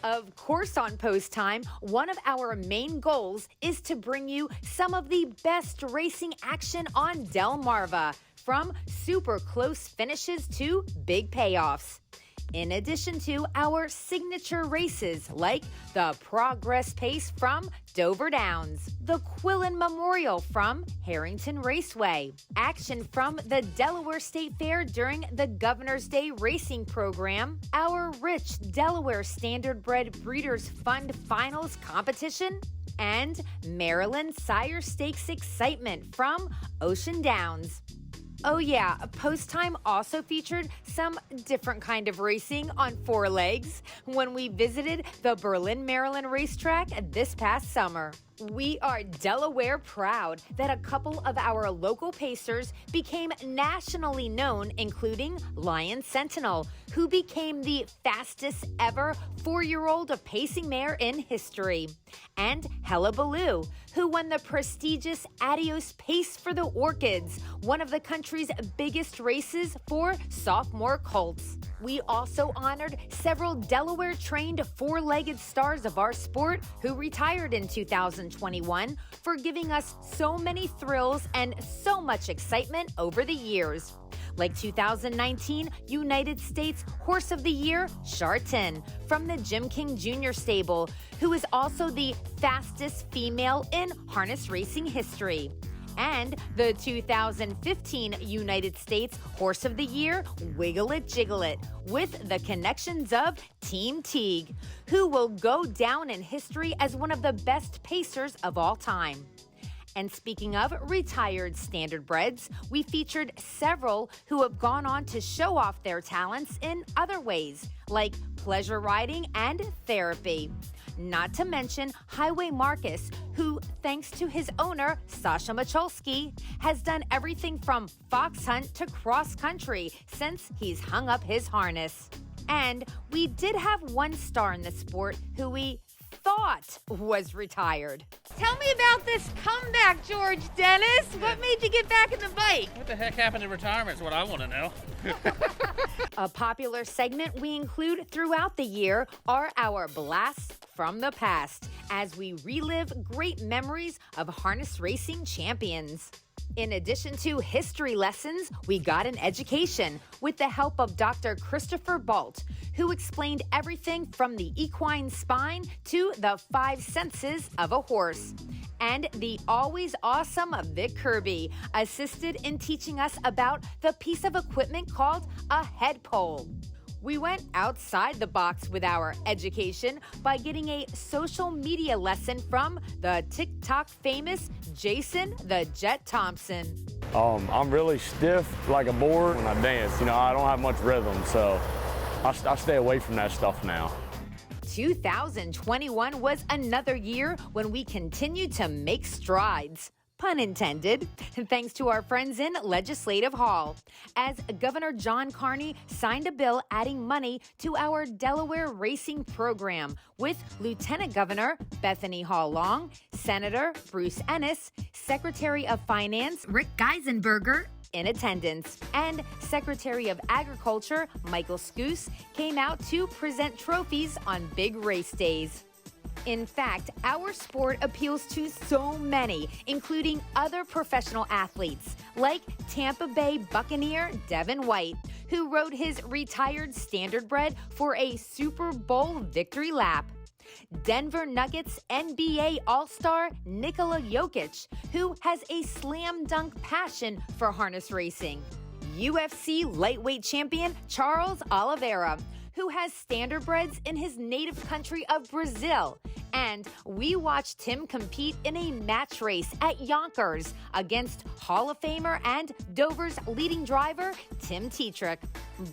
Of course, on Post Time, one of our main goals is to bring you some of the best racing action on Delmarva, from super close finishes to big payoffs. In addition to our signature races like the Progress Pace from Dover Downs, the Quillen Memorial from Harrington Raceway, action from the Delaware State Fair during the Governor's Day Racing Program, our rich Delaware Standardbred Breeders' Fund Finals competition, and Maryland Sire Stakes excitement from Ocean Downs. Oh yeah, Post Time also featured some different kind of racing on four legs when we visited the Berlin, Maryland racetrack this past summer. We are Delaware proud that a couple of our local pacers became nationally known, including Lyons Sentinel, who became the fastest ever 4-year-old pacing mare in history, and Hellabalou, who won the prestigious Adios Pace for the Orchids, one of the country's biggest races for sophomore colts. We also honored several Delaware-trained four-legged stars of our sport who retired in 2021 for giving us so many thrills and so much excitement over the years. Like 2019 United States Horse of the Year, Chartin, from the Jim King Jr. stable, who is also the fastest female in harness racing history. And the 2015 United States Horse of the Year, It Jiggleit, with the connections of Team Teague, who will go down in history as one of the best pacers of all time. And speaking of retired standardbreds, we featured several who have gone on to show off their talents in other ways, like pleasure riding and therapy. Not to mention Hyway Marcus, who, thanks to his owner, Sasha Michalski, has done everything from fox hunt to cross country since he's hung up his harness. And we did have one star in the sport who we thought was retired. Tell me about this comeback, George Dennis. What made you get back in the bike? What the heck happened in retirement is what I want to know. A popular segment we include throughout the year are our blasts from the past, as we relive great memories of harness racing champions. In addition to history lessons, we got an education with the help of Dr. Christopher Balt, who explained everything from the equine spine to the 5 senses of a horse. And the always awesome Vic Kirby assisted in teaching us about the piece of equipment called a head pole. We went outside the box with our education by getting a social media lesson from the TikTok famous Jason the Jet Thompson. I'm really stiff like a board when I dance. I don't have much rhythm, so I stay away from that stuff now. 2021 was another year when we continued to make strides. Pun intended, thanks to our friends in Legislative Hall, as Governor John Carney signed a bill adding money to our Delaware racing program, with Lieutenant Governor Bethany Hall Long, Senator Bruce Ennis, Secretary of Finance Rick Geisenberger in attendance, and Secretary of Agriculture Michael Scuse came out to present trophies on big race days. In fact, our sport appeals to so many, including other professional athletes, like Tampa Bay Buccaneer Devon White, who rode his retired standardbred for a Super Bowl victory lap. Denver Nuggets NBA All-Star Nicola Yokich, who has a slam dunk passion for harness racing. UFC lightweight champion Charles Oliveira, who has standardbreds in his native country of Brazil. And we watched him compete in a match race at Yonkers against Hall of Famer and Dover's leading driver, Tim Tetrick.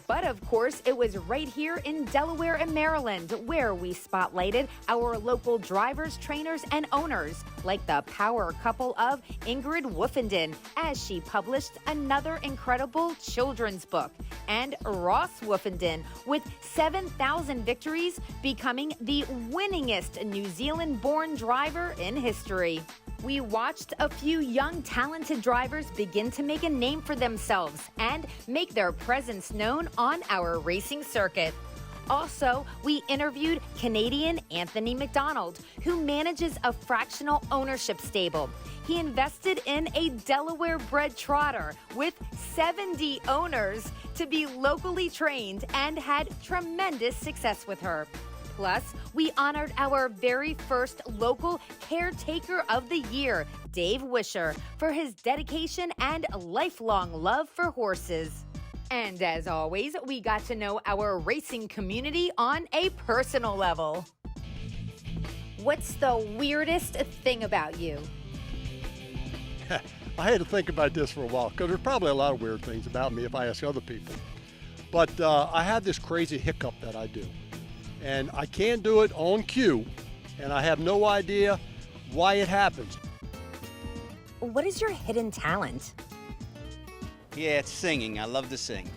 But of course, it was right here in Delaware and Maryland where we spotlighted our local drivers, trainers, and owners, like the power couple of Ingrid Wolfenden, as she published another incredible children's book, and Ross Wolfenden, with 7,000 victories, becoming the winningest New Zealand-born driver in history. We watched a few young, talented drivers begin to make a name for themselves and make their presence known on our racing circuit. Also, we interviewed Canadian Anthony McDonald, who manages a fractional ownership stable. He invested in a Delaware bred trotter with 70 owners to be locally trained and had tremendous success with her. Plus, we honored our very first local Caretaker of the Year, Dave Wisher, for his dedication and lifelong love for horses. And as always, we got to know our racing community on a personal level. What's the weirdest thing about you? I had to think about this for a while because there's probably a lot of weird things about me if I ask other people. But I have this crazy hiccup that I do. And I can't do it on cue, and I have no idea why it happens. What is your hidden talent? Yeah, it's singing. I love to sing.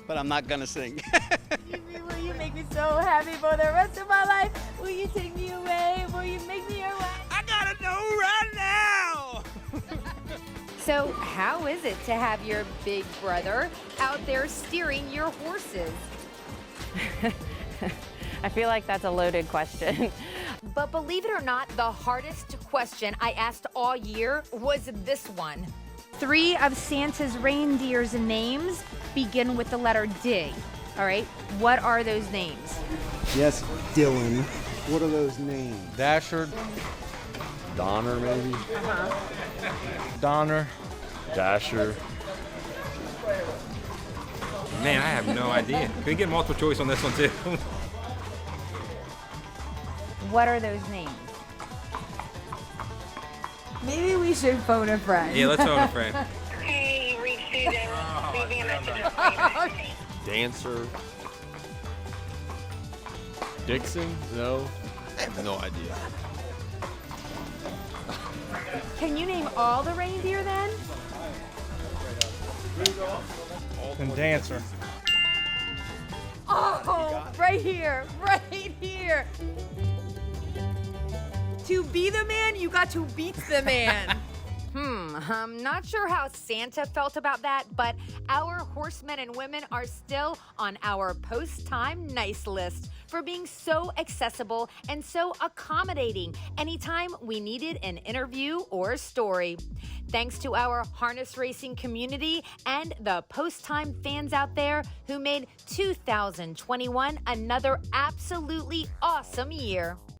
But I'm not gonna sing. Will you make me so happy for the rest of my life? Will you take me away? Will you make me your wife? I gotta know right now! So how is it to have your big brother out there steering your horses? I feel like that's a loaded question. But believe it or not, the hardest question I asked all year was this one. 3 of Santa's reindeer's names begin with the letter D. All right, what are those names? Yes, Dylan. What are those names? Dasher, Donner, maybe? Donner. Dasher. Man, I have no idea. Can we get multiple choice on this one too? What are those names? Maybe we should phone a friend. Yeah, let's phone a friend. Hey, you reached Susan. Leaving a message. Dancer. Dixon? No. I have no idea. Can you name all the reindeer then? And Dancer. Oh, right here, right here. To be the man, you got to beat the man. I'm not sure how Santa felt about that, but our horsemen and women are still on our post-time nice list for being so accessible and so accommodating anytime we needed an interview or a story. Thanks to our harness racing community and the post-time fans out there who made 2021 another absolutely awesome year.